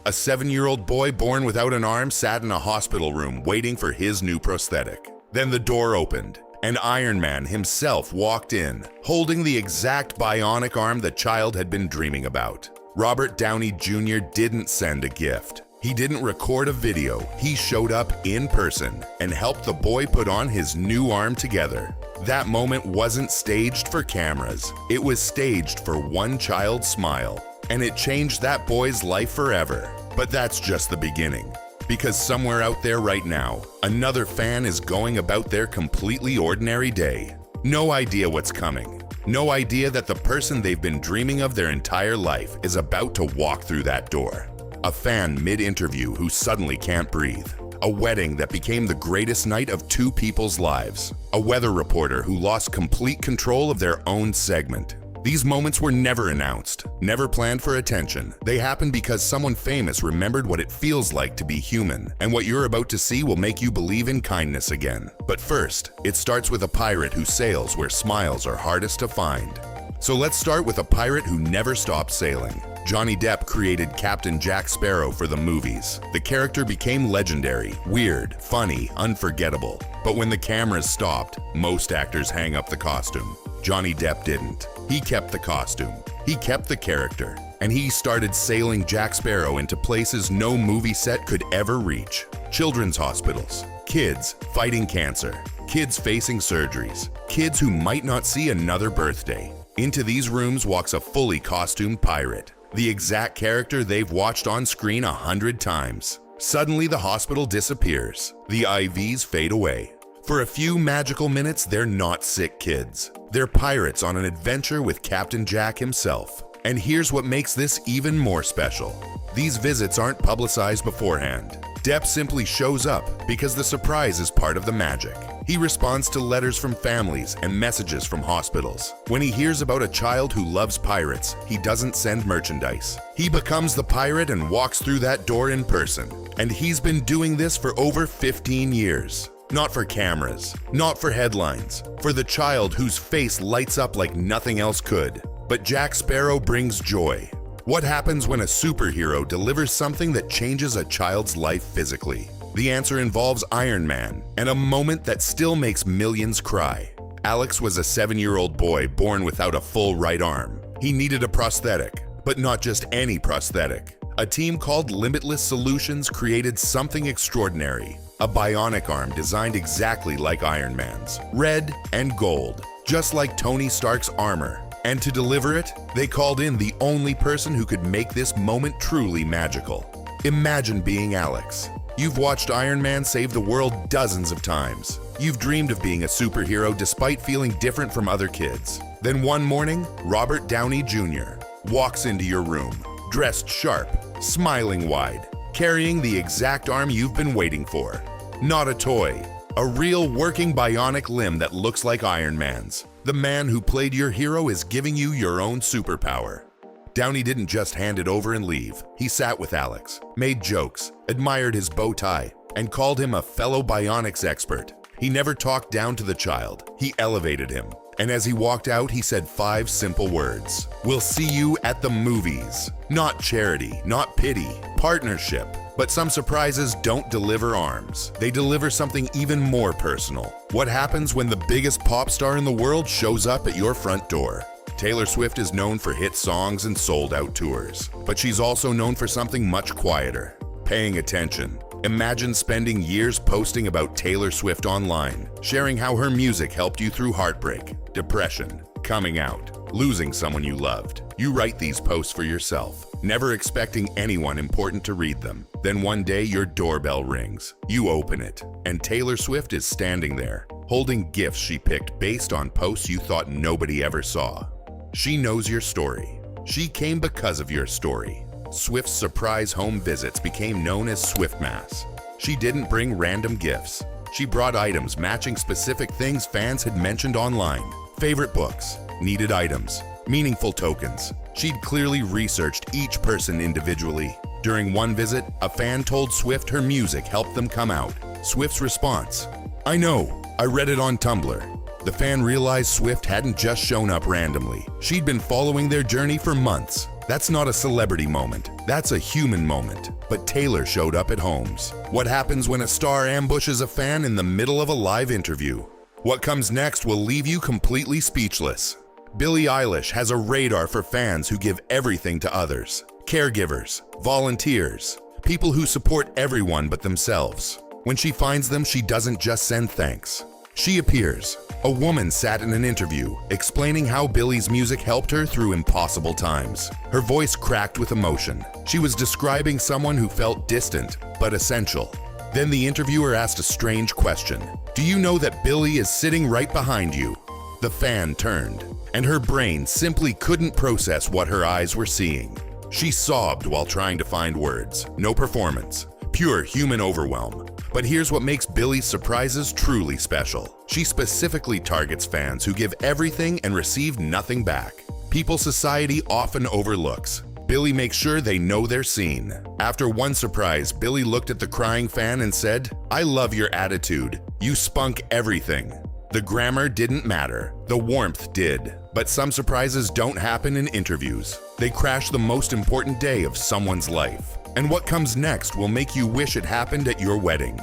A 7-year-old boy born without an arm sat in a hospital room waiting for his new prosthetic. Then the door opened, and Iron Man himself walked in, holding the exact bionic arm the child had been dreaming about. Robert Downey Jr. didn't send a gift. He didn't record a video. He showed up in person and helped the boy put on his new arm together. That moment wasn't staged for cameras. It was staged for one child's smile, and it changed that boy's life forever. But that's just the beginning. Because somewhere out there right now, another fan is going about their completely ordinary day. No idea what's coming. No idea that the person they've been dreaming of their entire life is about to walk through that door. A fan mid-interview who suddenly can't breathe. A wedding that became the greatest night of two people's lives. A weather reporter who lost complete control of their own segment. These moments were never announced, never planned for attention. They happened because someone famous remembered what it feels like to be human, and what you're about to see will make you believe in kindness again. But first, it starts with a pirate who sails where smiles are hardest to find. So let's start with a pirate who never stopped sailing. Johnny Depp created Captain Jack Sparrow for the movies. The character became legendary, weird, funny, unforgettable. But when the cameras stopped, most actors hang up the costume. Johnny Depp didn't. He kept the costume, he kept the character, and he started sailing Jack Sparrow into places no movie set could ever reach. Children's hospitals, kids fighting cancer, kids facing surgeries, kids who might not see another birthday. Into these rooms walks a fully costumed pirate, the exact character they've watched on screen 100 times. Suddenly the hospital disappears, the IVs fade away. For a few magical minutes, they're not sick kids. They're pirates on an adventure with Captain Jack himself. And here's what makes this even more special. These visits aren't publicized beforehand. Depp simply shows up because the surprise is part of the magic. He responds to letters from families and messages from hospitals. When he hears about a child who loves pirates, he doesn't send merchandise. He becomes the pirate and walks through that door in person. And he's been doing this for over 15 years. Not for cameras, not for headlines, for the child whose face lights up like nothing else could. But Jack Sparrow brings joy. What happens when a superhero delivers something that changes a child's life physically? The answer involves Iron Man, and a moment that still makes millions cry. Alex was a 7-year-old boy born without a full right arm. He needed a prosthetic, but not just any prosthetic. A team called Limitless Solutions created something extraordinary. A bionic arm designed exactly like Iron Man's, red and gold, just like Tony Stark's armor. And to deliver it, they called in the only person who could make this moment truly magical. Imagine being Alex. You've watched Iron Man save the world dozens of times. You've dreamed of being a superhero despite feeling different from other kids. Then one morning, Robert Downey Jr. walks into your room, dressed sharp, smiling wide, carrying the exact arm you've been waiting for. Not a toy, a real working bionic limb that looks like Iron Man's. The man who played your hero is giving you your own superpower. Downey didn't just hand it over and leave. He sat with Alex, made jokes, admired his bow tie, and called him a fellow bionics expert. He never talked down to the child, he elevated him. And as he walked out, he said 5 simple words. We'll see you at the movies. Not charity, not pity, partnership. But some surprises don't deliver arms. They deliver something even more personal. What happens when the biggest pop star in the world shows up at your front door? Taylor Swift is known for hit songs and sold-out tours. But she's also known for something much quieter. Paying attention. Imagine spending years posting about Taylor Swift online, sharing how her music helped you through heartbreak, depression, coming out, losing someone you loved. You write these posts for yourself, never expecting anyone important to read them. Then one day your doorbell rings. You open it, and Taylor Swift is standing there, holding gifts she picked based on posts you thought nobody ever saw. She knows your story. She came because of your story. Swift's surprise home visits became known as Swiftmas. She didn't bring random gifts. She brought items matching specific things fans had mentioned online. Favorite books, needed items, meaningful tokens. She'd clearly researched each person individually. During one visit, a fan told Swift her music helped them come out. Swift's response, "I know, I read it on Tumblr." The fan realized Swift hadn't just shown up randomly. She'd been following their journey for months. That's not a celebrity moment, that's a human moment. But Taylor showed up at Holmes. What happens when a star ambushes a fan in the middle of a live interview? What comes next will leave you completely speechless. Billie Eilish has a radar for fans who give everything to others. Caregivers, volunteers, people who support everyone but themselves. When she finds them, she doesn't just send thanks. She appears. A woman sat in an interview, explaining how Billie's music helped her through impossible times. Her voice cracked with emotion. She was describing someone who felt distant, but essential. Then the interviewer asked a strange question. Do you know that Billie is sitting right behind you? The fan turned, and her brain simply couldn't process what her eyes were seeing. She sobbed while trying to find words. No performance, pure human overwhelm. But here's what makes Billie's surprises truly special. She specifically targets fans who give everything and receive nothing back. People society often overlooks. Billie makes sure they know they're seen. After one surprise, Billie looked at the crying fan and said, "I love your attitude. You spunk everything." The grammar didn't matter. The warmth did. But some surprises don't happen in interviews. They crash the most important day of someone's life. And what comes next will make you wish it happened at your wedding.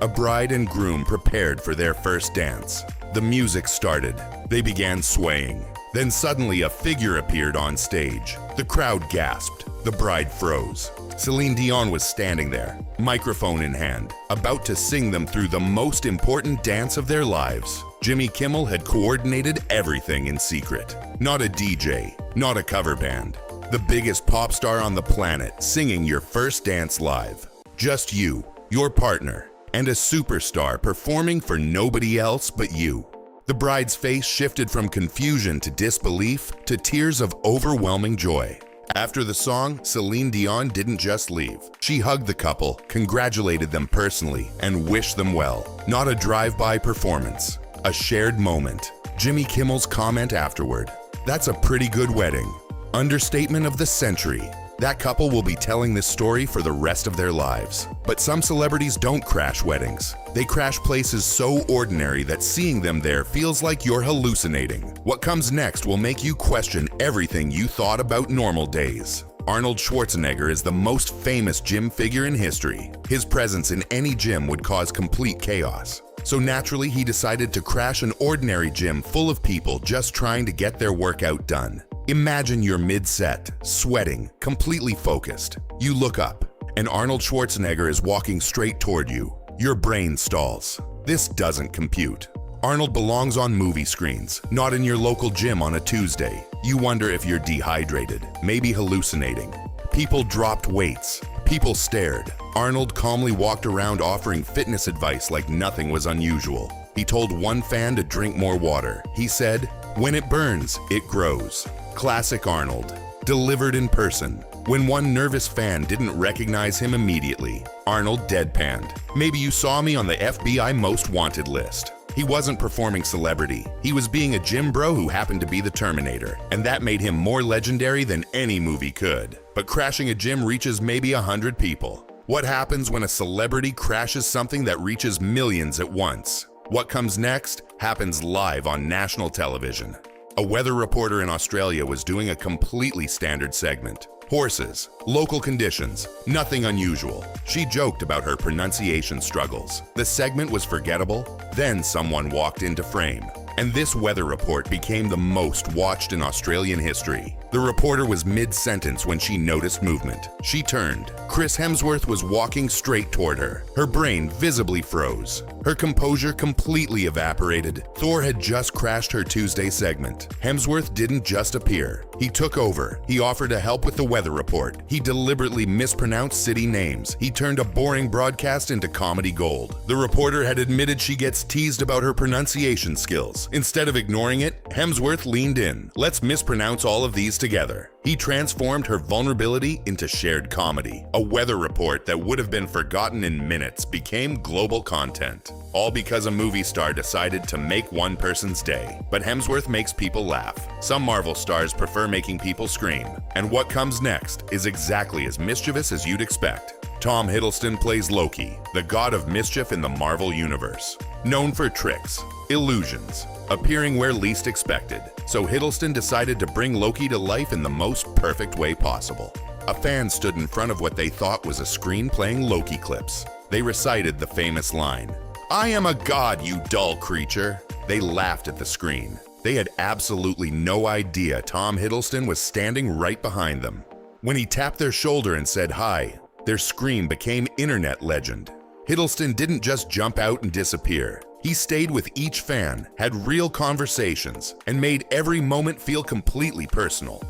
A bride and groom prepared for their first dance. The music started. They began swaying. Then suddenly a figure appeared on stage. The crowd gasped. The bride froze. Celine Dion was standing there, microphone in hand, about to sing them through the most important dance of their lives. Jimmy Kimmel had coordinated everything in secret. Not a DJ, not a cover band. The biggest pop star on the planet singing your first dance live. Just you, your partner, and a superstar performing for nobody else but you. The bride's face shifted from confusion to disbelief to tears of overwhelming joy. After the song, Celine Dion didn't just leave. She hugged the couple, congratulated them personally, and wished them well. Not a drive-by performance, a shared moment. Jimmy Kimmel's comment afterward, "That's a pretty good wedding." Understatement of the century. That couple will be telling this story for the rest of their lives. But some celebrities don't crash weddings. They crash places so ordinary that seeing them there feels like you're hallucinating. What comes next will make you question everything you thought about normal days. Arnold Schwarzenegger is the most famous gym figure in history. His presence in any gym would cause complete chaos. So naturally, he decided to crash an ordinary gym full of people just trying to get their workout done. Imagine you're mid-set, sweating, completely focused. You look up, and Arnold Schwarzenegger is walking straight toward you. Your brain stalls. This doesn't compute. Arnold belongs on movie screens, not in your local gym on a Tuesday. You wonder if you're dehydrated, maybe hallucinating. People dropped weights. People stared. Arnold calmly walked around offering fitness advice like nothing was unusual. He told one fan to drink more water. He said, "When it burns, it grows." Classic Arnold, delivered in person. When one nervous fan didn't recognize him immediately, Arnold deadpanned. "Maybe you saw me on the FBI Most Wanted list." He wasn't performing celebrity. He was being a gym bro who happened to be the Terminator, and that made him more legendary than any movie could. But crashing a gym reaches maybe 100 people. What happens when a celebrity crashes something that reaches millions at once? What comes next happens live on national television. A weather reporter in Australia was doing a completely standard segment. Horses, local conditions, nothing unusual. She joked about her pronunciation struggles. The segment was forgettable. Then someone walked into frame. And this weather report became the most watched in Australian history. The reporter was mid-sentence when she noticed movement. She turned. Chris Hemsworth was walking straight toward her. Her brain visibly froze. Her composure completely evaporated. Thor had just crashed her Tuesday segment. Hemsworth didn't just appear. He took over. He offered to help with the weather report. He deliberately mispronounced city names. He turned a boring broadcast into comedy gold. The reporter had admitted she gets teased about her pronunciation skills. Instead of ignoring it, Hemsworth leaned in. "Let's mispronounce all of these together." He transformed her vulnerability into shared comedy. A weather report that would have been forgotten in minutes became global content. All because a movie star decided to make one person's day. But Hemsworth makes people laugh. Some Marvel stars prefer making people scream. And what comes next is exactly as mischievous as you'd expect. Tom Hiddleston plays Loki, the god of mischief in the Marvel Universe. Known for tricks, illusions, appearing where least expected, so Hiddleston decided to bring Loki to life in the most perfect way possible. A fan stood in front of what they thought was a screen playing Loki clips. They recited the famous line, "I am a god, you dull creature." They laughed at the screen. They had absolutely no idea Tom Hiddleston was standing right behind them. When he tapped their shoulder and said hi, their scream became internet legend. Hiddleston didn't just jump out and disappear. He stayed with each fan, had real conversations, and made every moment feel completely personal.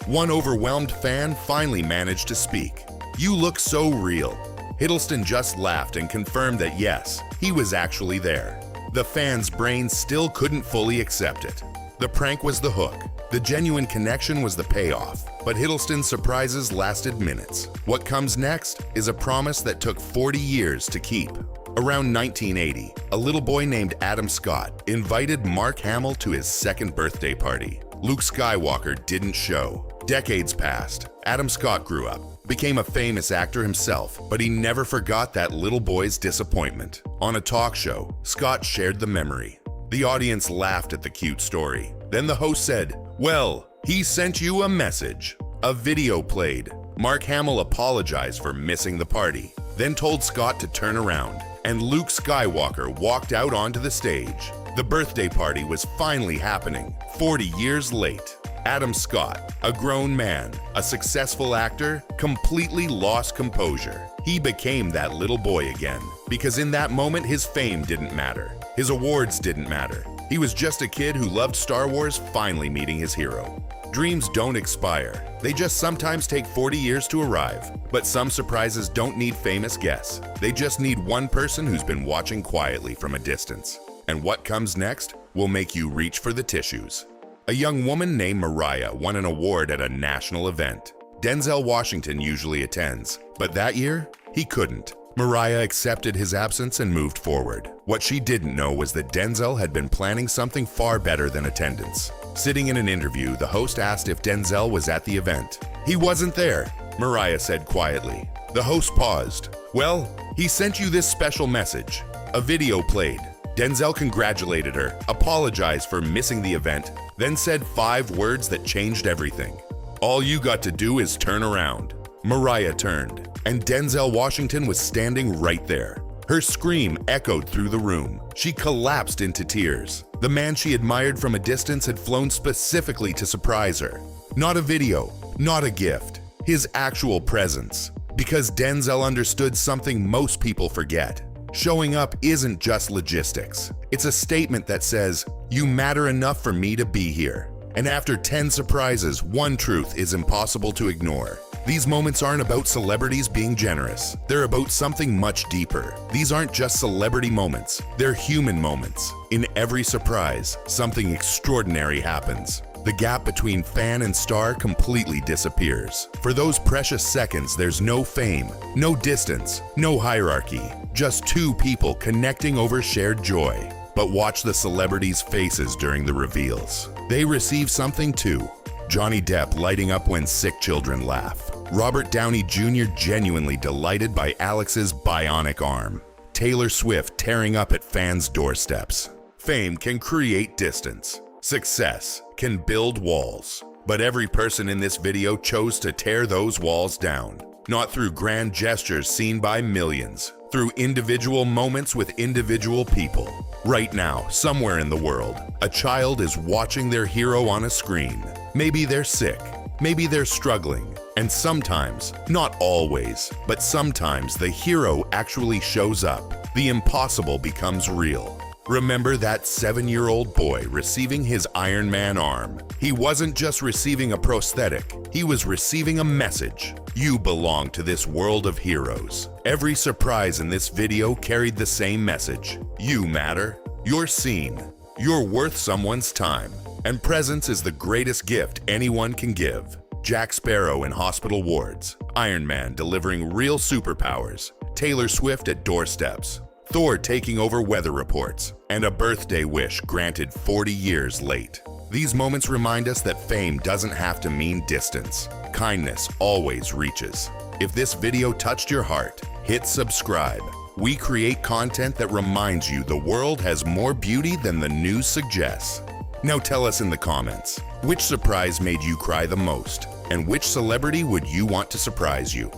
One overwhelmed fan finally managed to speak. "You look so real." Hiddleston just laughed and confirmed that yes, he was actually there. The fans' brains still couldn't fully accept it. The prank was the hook. The genuine connection was the payoff. But Hiddleston's surprises lasted minutes. What comes next is a promise that took 40 years to keep. Around 1980, a little boy named Adam Scott invited Mark Hamill to his second birthday party. Luke Skywalker didn't show. Decades passed. Adam Scott grew up, became a famous actor himself, but he never forgot that little boy's disappointment. On a talk show, Scott shared the memory. The audience laughed at the cute story. Then the host said, "Well, he sent you a message." A video played. Mark Hamill apologized for missing the party, then told Scott to turn around, and Luke Skywalker walked out onto the stage. The birthday party was finally happening, 40 years late. Adam Scott, a grown man, a successful actor, completely lost composure. He became that little boy again, because in that moment his fame didn't matter. His awards didn't matter. He was just a kid who loved Star Wars finally meeting his hero. Dreams don't expire. They just sometimes take 40 years to arrive. But some surprises don't need famous guests. They just need one person who's been watching quietly from a distance. And what comes next will make you reach for the tissues. A young woman named Mariah won an award at a national event. Denzel Washington usually attends, but that year, he couldn't. Mariah accepted his absence and moved forward. What she didn't know was that Denzel had been planning something far better than attendance. Sitting in an interview, the host asked if Denzel was at the event. "He wasn't there," Mariah said quietly. The host paused. "Well, he sent you this special message." A video played. Denzel congratulated her, apologized for missing the event, then said 5 words that changed everything. "All you got to do is turn around." Mariah turned, and Denzel Washington was standing right there. Her scream echoed through the room. She collapsed into tears. The man she admired from a distance had flown specifically to surprise her. Not a video, not a gift, his actual presence. Because Denzel understood something most people forget. Showing up isn't just logistics. It's a statement that says, "You matter enough for me to be here." And after 10 surprises, one truth is impossible to ignore. These moments aren't about celebrities being generous. They're about something much deeper. These aren't just celebrity moments. They're human moments. In every surprise, something extraordinary happens. The gap between fan and star completely disappears. For those precious seconds, there's no fame, no distance, no hierarchy. Just 2 people connecting over shared joy. But watch the celebrities' faces during the reveals. They receive something too. Johnny Depp lighting up when sick children laugh. Robert Downey Jr. genuinely delighted by Alex's bionic arm. Taylor Swift tearing up at fans' doorsteps. Fame can create distance. Success can build walls. But every person in this video chose to tear those walls down. Not through grand gestures seen by millions, through individual moments with individual people. Right now, somewhere in the world, a child is watching their hero on a screen. Maybe they're sick, maybe they're struggling, and sometimes, not always, but sometimes the hero actually shows up. The impossible becomes real. Remember that 7-year-old boy receiving his Iron Man arm? He wasn't just receiving a prosthetic, he was receiving a message. You belong to this world of heroes. Every surprise in this video carried the same message. You matter. You're seen. You're worth someone's time. And presence is the greatest gift anyone can give. Jack Sparrow in hospital wards. Iron Man delivering real superpowers. Taylor Swift at doorsteps. Thor taking over weather reports, and a birthday wish granted 40 years late. These moments remind us that fame doesn't have to mean distance. Kindness always reaches. If this video touched your heart, hit subscribe. We create content that reminds you the world has more beauty than the news suggests. Now tell us in the comments, which surprise made you cry the most? And which celebrity would you want to surprise you?